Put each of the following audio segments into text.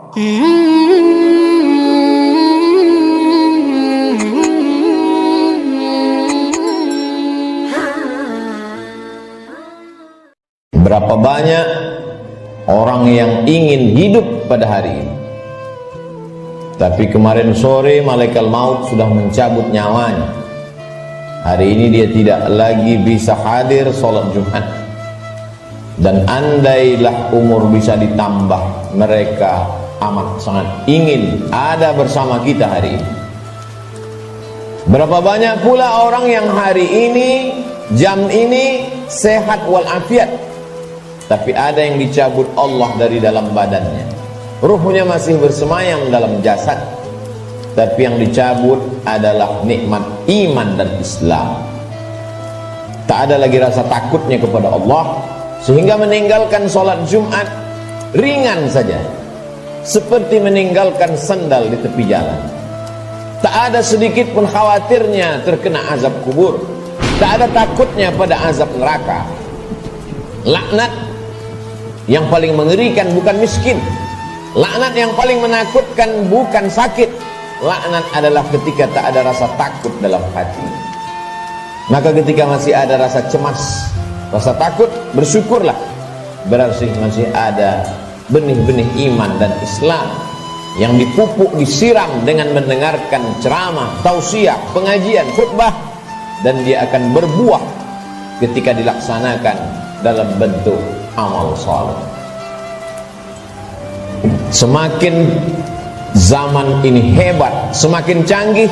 Berapa banyak orang yang ingin hidup pada hari ini, tapi kemarin sore malaikat maut sudah mencabut nyawanya. Hari ini dia tidak lagi bisa hadir sholat Jumat. Dan andailah umur bisa ditambah, mereka amat sangat ingin ada bersama kita hari ini. Berapa banyak pula orang yang hari ini, jam ini sehat walafiat, tapi ada yang dicabut Allah dari dalam badannya. Ruhnya masih bersemayam dalam jasad, tapi yang dicabut adalah nikmat iman dan Islam. Tak ada lagi rasa takutnya kepada Allah, sehingga meninggalkan sholat Jumat ringan saja, seperti meninggalkan sandal di tepi jalan. Tak ada sedikit pun khawatirnya terkena azab kubur, tak ada takutnya pada azab neraka. Laknat yang paling mengerikan bukan miskin, laknat yang paling menakutkan bukan sakit. Laknat adalah ketika tak ada rasa takut dalam hati. Maka ketika masih ada rasa cemas, rasa takut, bersyukurlah, berarti masih ada benih-benih iman dan Islam yang dipupuk, disiram dengan mendengarkan ceramah, tausiah, pengajian, khutbah, dan dia akan berbuah ketika dilaksanakan dalam bentuk amal saleh. Semakin zaman ini hebat, semakin canggih,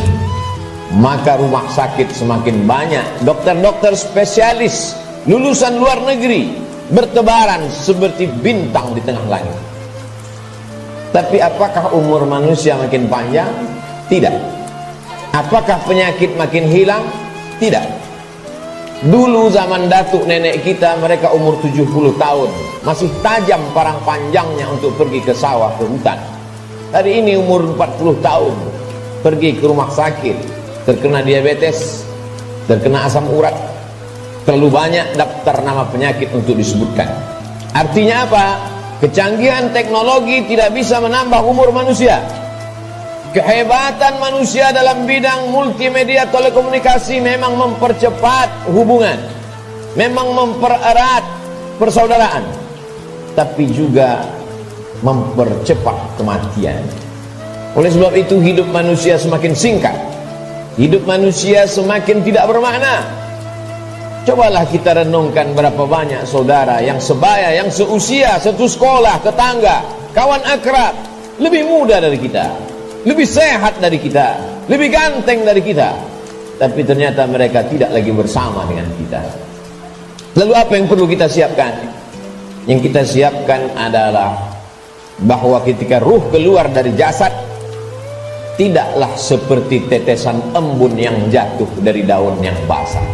maka rumah sakit semakin banyak, dokter-dokter spesialis lulusan luar negeri bertebaran seperti bintang di tengah langit. Tapi apakah umur manusia makin panjang? Tidak. Apakah penyakit makin hilang? Tidak. Dulu zaman datuk nenek kita, mereka umur 70 tahun, masih tajam parang panjangnya untuk pergi ke sawah, ke hutan. Hari ini umur 40 tahun, pergi ke rumah sakit, terkena diabetes, terkena asam urat, terlalu banyak daftar nama penyakit untuk disebutkan. Artinya apa? Kecanggihan teknologi tidak bisa menambah umur manusia. Kehebatan manusia dalam bidang multimedia telekomunikasi memang mempercepat hubungan, memang mempererat persaudaraan, tapi juga mempercepat kematian. Oleh sebab itu hidup manusia semakin singkat, hidup manusia semakin tidak bermakna. Cobalah kita renungkan berapa banyak saudara yang sebaya, yang seusia, satu sekolah, tetangga, kawan akrab, lebih muda dari kita, lebih sehat dari kita, lebih ganteng dari kita, tapi ternyata mereka tidak lagi bersama dengan kita. Lalu apa yang perlu kita siapkan? Yang kita siapkan adalah bahwa ketika ruh keluar dari jasad, tidaklah seperti tetesan embun yang jatuh dari daun yang basah.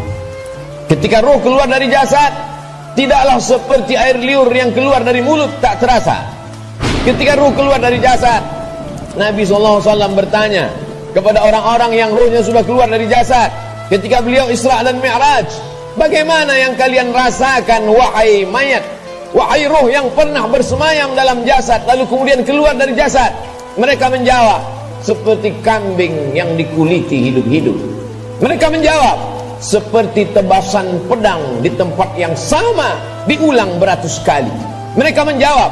Ketika ruh keluar dari jasad, tidaklah seperti air liur yang keluar dari mulut tak terasa. Ketika ruh keluar dari jasad, Nabi SAW bertanya kepada orang-orang yang ruhnya sudah keluar dari jasad ketika beliau Isra dan Mi'raj, bagaimana yang kalian rasakan wahai mayat, wahai ruh yang pernah bersemayam dalam jasad lalu kemudian keluar dari jasad? Mereka menjawab, seperti kambing yang dikuliti hidup-hidup. Mereka menjawab, seperti tebasan pedang di tempat yang sama diulang beratus kali. Mereka menjawab,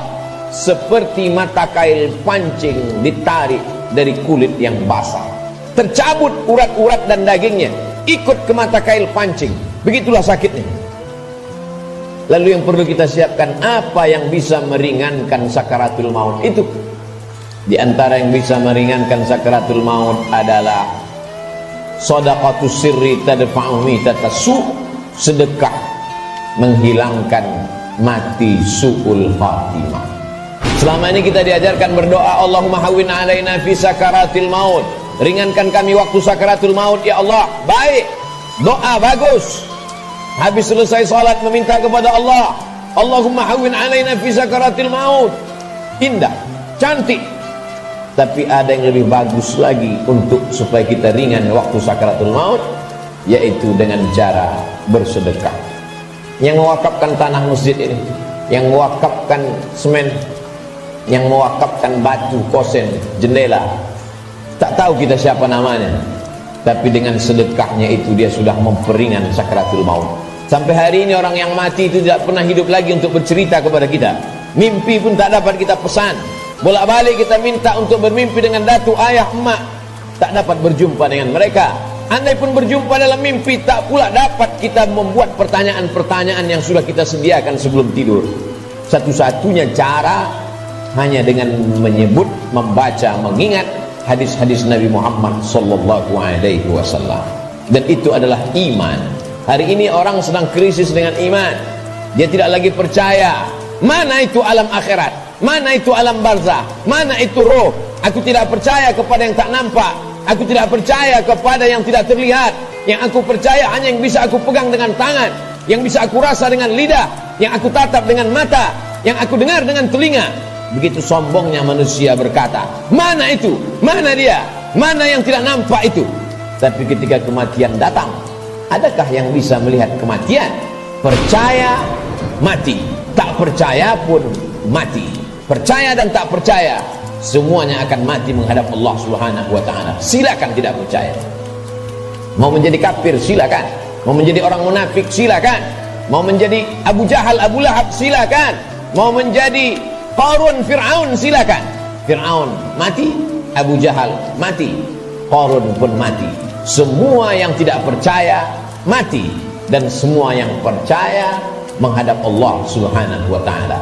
seperti mata kail pancing ditarik dari kulit yang basah, tercabut urat-urat dan dagingnya ikut ke mata kail pancing. Begitulah sakitnya. Lalu yang perlu kita siapkan, apa yang bisa meringankan sakaratul maut itu? Di antara yang bisa meringankan sakaratul maut adalah shadaqatus sirri tadfa'u mitatasu, sedekah menghilangkan mati su'ul khatimah. Selama ini kita diajarkan berdoa, Allahumma hawwin alaina fi sakaratil maut, ringankan kami waktu sakaratul maut ya Allah. Baik, doa bagus. Habis selesai salat meminta kepada Allah, Allahumma hawwin alaina fi sakaratil maut. Indah, cantik. Tapi ada yang lebih bagus lagi untuk supaya kita ringan waktu sakaratul maut, yaitu dengan cara bersedekah. Yang mewakafkan tanah masjid ini, yang mewakafkan semen, yang mewakafkan batu, kosen, jendela, tak tahu kita siapa namanya, tapi dengan sedekahnya itu dia sudah memperingan sakratul maut. Sampai hari ini orang yang mati itu tidak pernah hidup lagi untuk bercerita kepada kita. Mimpi pun tak dapat kita pesan. Bolak-balik kita minta untuk bermimpi dengan datuk, ayah, emak, tak dapat berjumpa dengan mereka. Andai pun berjumpa dalam mimpi, tak pula dapat kita membuat pertanyaan-pertanyaan yang sudah kita sediakan sebelum tidur. Satu-satunya cara hanya dengan menyebut, membaca, mengingat hadis-hadis Nabi Muhammad sallallahu alaihi wasallam. Dan itu adalah iman. Hari ini orang sedang krisis dengan iman. Dia tidak lagi percaya. Mana itu alam akhirat? Mana itu alam barzah? Mana itu roh? Aku tidak percaya kepada yang tak nampak. Aku tidak percaya kepada yang tidak terlihat. Yang aku percaya hanya yang bisa aku pegang dengan tangan, yang bisa aku rasa dengan lidah, yang aku tatap dengan mata, yang aku dengar dengan telinga. Begitu sombongnya manusia berkata, mana itu? Mana dia? Mana yang tidak nampak itu? Tapi ketika kematian datang, adakah yang bisa melihat kematian? Percaya, mati. Tak percaya pun mati. Percaya dan tak percaya, semuanya akan mati menghadap Allah Subhanahu wa ta'ala. Silakan tidak percaya. Mau menjadi kafir, silakan. Mau menjadi orang munafik, silakan. Mau menjadi Abu Jahal, Abu Lahab, silakan. Mau menjadi Qarun, Fir'aun, silakan. Fir'aun mati, Abu Jahal mati, Qarun pun mati. Semua yang tidak percaya mati, dan semua yang percaya menghadap Allah Subhanahu wa ta'ala.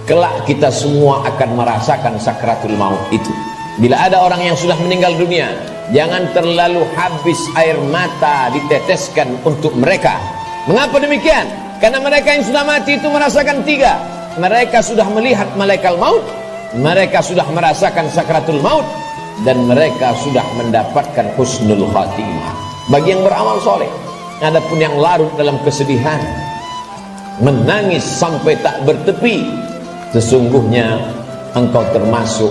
Kelak kita semua akan merasakan sakratul maut itu. Bila ada orang yang sudah meninggal dunia, jangan terlalu habis air mata diteteskan untuk mereka. Mengapa demikian? Karena mereka yang sudah mati itu merasakan tiga. Mereka sudah melihat malaikat maut, mereka sudah merasakan sakratul maut, dan mereka sudah mendapatkan husnul khatimah. Bagi yang beramal soleh. Adapun yang larut dalam kesedihan, menangis sampai tak bertepi, sesungguhnya engkau termasuk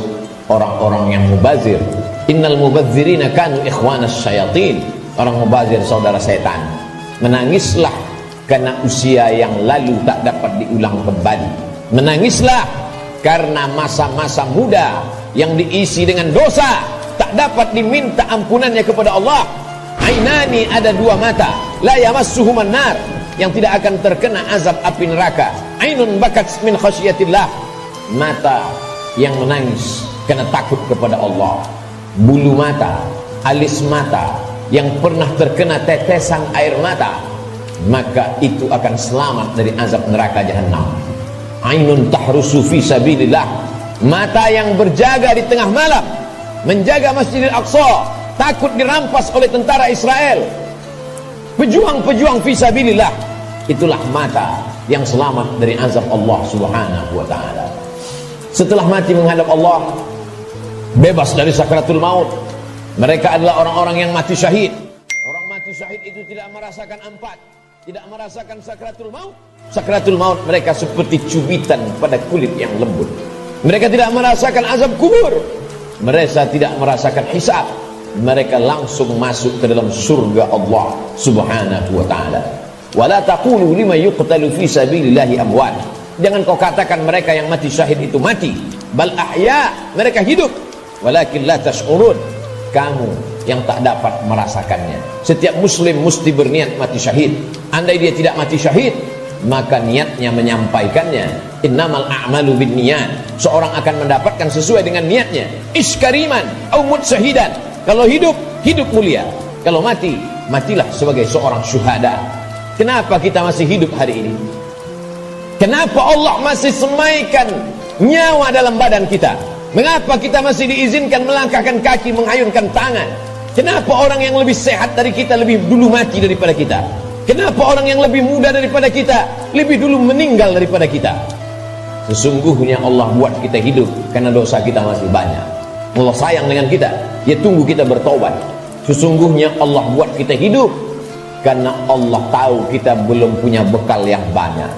orang-orang yang mubazir. Innal mubazirina kanu ikhwanas syayatin. Orang mubazir saudara setan. Menangislah karena usia yang lalu tak dapat diulang kembali. Menangislah karena masa-masa muda yang diisi dengan dosa tak dapat diminta ampunannya kepada Allah. Ainani, ada dua mata, la yamassuhuman nar, yang tidak akan terkena azab api neraka. Ainun bakat min khasyatillah, mata yang menangis karena takut kepada Allah. Bulu mata, alis mata yang pernah terkena tetesan air mata, maka itu akan selamat dari azab neraka jahanam. Ainun tahrusu fi sabilillah, mata yang berjaga di tengah malam menjaga Masjidil Aqsa, takut dirampas oleh tentara Israel. Pejuang-pejuang fi sabilillah, itulah mata yang selamat dari azab Allah Subhanahu wa ta'ala. Setelah mati menghadap Allah, bebas dari sakratul maut, mereka adalah orang-orang yang mati syahid. Orang mati syahid itu tidak merasakan empat, tidak merasakan sakratul maut. Sakratul maut mereka seperti cubitan pada kulit yang lembut. Mereka tidak merasakan azab kubur, mereka tidak merasakan hisab. Mereka langsung masuk ke dalam surga Allah Subhanahu wa ta'ala. Wala taqulu liman yuqtalu fi sabilillahi amwat. Jangan kau katakan mereka yang mati syahid itu mati. Bal ahya, mereka hidup. Walakin la tash'urun, kamu yang tak dapat merasakannya. Setiap muslim mesti berniat mati syahid. Andai dia tidak mati syahid, maka niatnya menyampaikannya. Innamal a'malu binniyat. Seorang akan mendapatkan sesuai dengan niatnya. Iskariman au mut syahidan. Kalau hidup, hidup mulia. Kalau mati, matilah sebagai seorang syuhada. Kenapa kita masih hidup hari ini? Kenapa Allah masih semaikan nyawa dalam badan kita? Mengapa kita masih diizinkan melangkahkan kaki, mengayunkan tangan? Kenapa orang yang lebih sehat dari kita lebih dulu mati daripada kita? Kenapa orang yang lebih muda daripada kita lebih dulu meninggal daripada kita? Sesungguhnya Allah buat kita hidup karena dosa kita masih banyak. Allah sayang dengan kita, Dia tunggu kita bertobat. Sesungguhnya Allah buat kita hidup karena Allah tahu kita belum punya bekal yang banyak.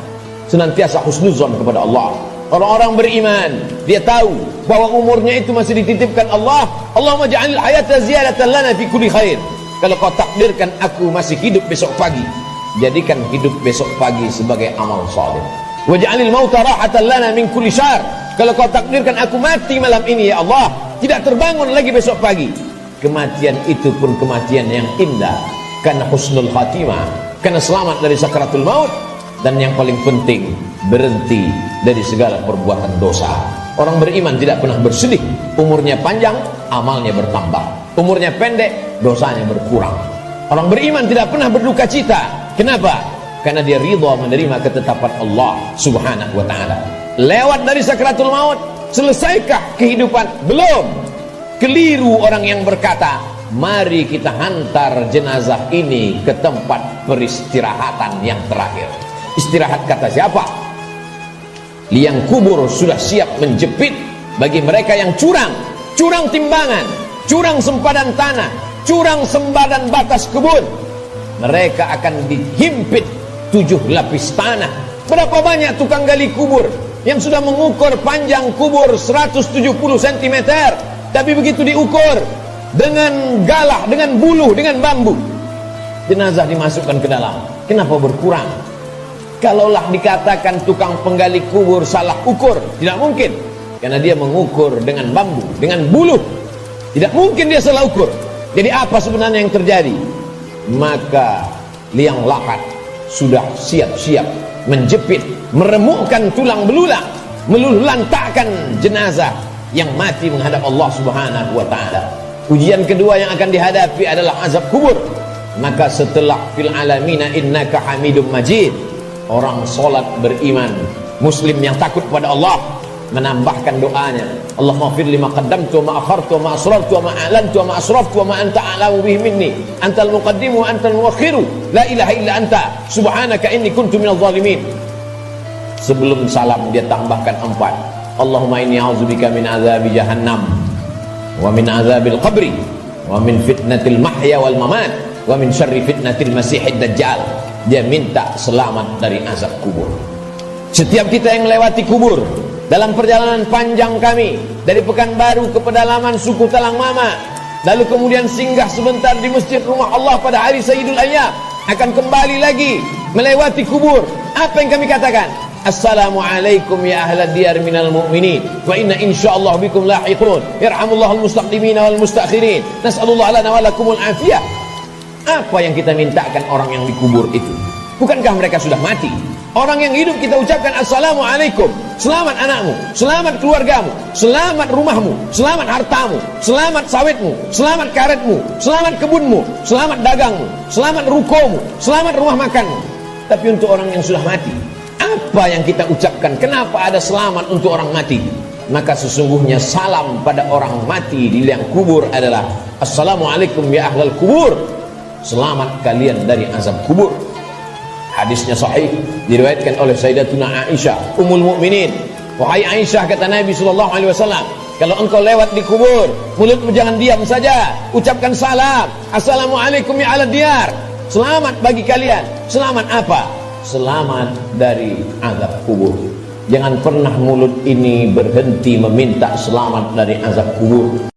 Senantiasa husnuzon kepada Allah. Orang-orang beriman, dia tahu bahwa umurnya itu masih dititipkan Allah. Allahumma ja'alil hayata ziyadatan lana fi kulli khair. Kalau kau takdirkan aku masih hidup besok pagi, jadikan hidup besok pagi sebagai amal saleh. Waj'alil mauta rahatan lana min kulli syarr. kalau kau takdirkan aku mati malam ini ya Allah, tidak terbangun lagi besok pagi. Kematian itu pun kematian yang indah, karena husnul khatimah, karena selamat dari sakaratul maut. Dan yang paling penting, berhenti dari segala perbuatan dosa. Orang beriman tidak pernah bersedih. Umurnya panjang, amalnya bertambah. Umurnya pendek, dosanya berkurang. Orang beriman tidak pernah berduka cita. Kenapa? Karena dia ridha menerima ketetapan Allah subhanahu wa ta'ala. Lewat dari sakaratul maut, selesaikah kehidupan? Belum. Keliru orang yang berkata, mari kita hantar jenazah ini ke tempat peristirahatan yang terakhir. Istirahat kata siapa? Liang kubur sudah siap menjepit bagi mereka yang curang. Curang timbangan, curang sempadan tanah, curang sempadan batas kebun. Mereka akan dihimpit 7 lapis tanah. Berapa banyak tukang gali kubur yang sudah mengukur panjang kubur 170 cm, tapi begitu diukur dengan galah, dengan buluh, dengan bambu, jenazah dimasukkan ke dalam. Kenapa berkurang? Kalaulah dikatakan tukang penggali kubur salah ukur, tidak mungkin, karena dia mengukur dengan bambu, dengan buluh. Tidak mungkin dia salah ukur. Jadi apa sebenarnya yang terjadi? Maka liang lahat sudah siap-siap menjepit, meremukkan tulang belulang, meluluhlantakkan jenazah yang mati menghadap Allah subhanahu wa ta'ala. Ujian kedua yang akan dihadapi adalah azab kubur. Maka setelah fil alamina innaka hamidum majid, orang solat beriman, muslim yang takut pada Allah, menambahkan doanya, Allahumma fir lima qaddamtu wa ma akhartu wa ma asrartu wa ma a'lantu wa ma asraftu wa ma anta a'lamu bihi minni, antal muqaddimu wa antal muakhiru, la ilaha illa anta subhanaka inni kuntu minadh dhalimin. Sebelum salam dia tambahkan 4, Allahumma inni a'udzubika min azabi jahannam wa min azabil qabri wa min fitnatil mahya wal mamat wa min syarri fitnatil masihid dajjal. Dia minta selamat dari azab kubur. Setiap kita yang melewati kubur dalam perjalanan panjang kami dari Pekanbaru ke pedalaman suku Talang Mama, lalu kemudian singgah sebentar di masjid rumah Allah pada hari Sayyidul Ayyam, akan kembali lagi melewati kubur. Apa yang kami katakan? Assalamualaikum ya ahlad diyar minal mu'minin wa inna insyaallah bikum lahiqun yarhamullahul mustaqdimin wal mustakhirin nas'alullah lana wa lakumul afiyah. Apa yang kita mintakan orang yang dikubur itu? Bukankah mereka sudah mati? Orang yang hidup kita ucapkan Assalamualaikum, selamat anakmu, selamat keluargamu, selamat rumahmu, selamat hartamu, selamat sawitmu, selamat karetmu, selamat kebunmu, selamat dagangmu, selamat rukomu, selamat rumah makanmu. Tapi untuk orang yang sudah mati, apa yang kita ucapkan? Kenapa ada selamat untuk orang mati? Maka sesungguhnya salam pada orang mati di liang kubur adalah Assalamualaikum ya ahlal kubur, selamat kalian dari azab kubur. Hadisnya sahih, diriwayatkan oleh Sayyidatuna Aisyah Ummul Mukminin. Wahai Aisyah, kata Nabi SAW, kalau engkau lewat di kubur, mulutmu jangan diam saja, ucapkan salam, Assalamualaikum ya ahlad diyar, selamat bagi kalian. Selamat apa? Selamat dari azab kubur. Jangan pernah mulut ini berhenti meminta selamat dari azab kubur.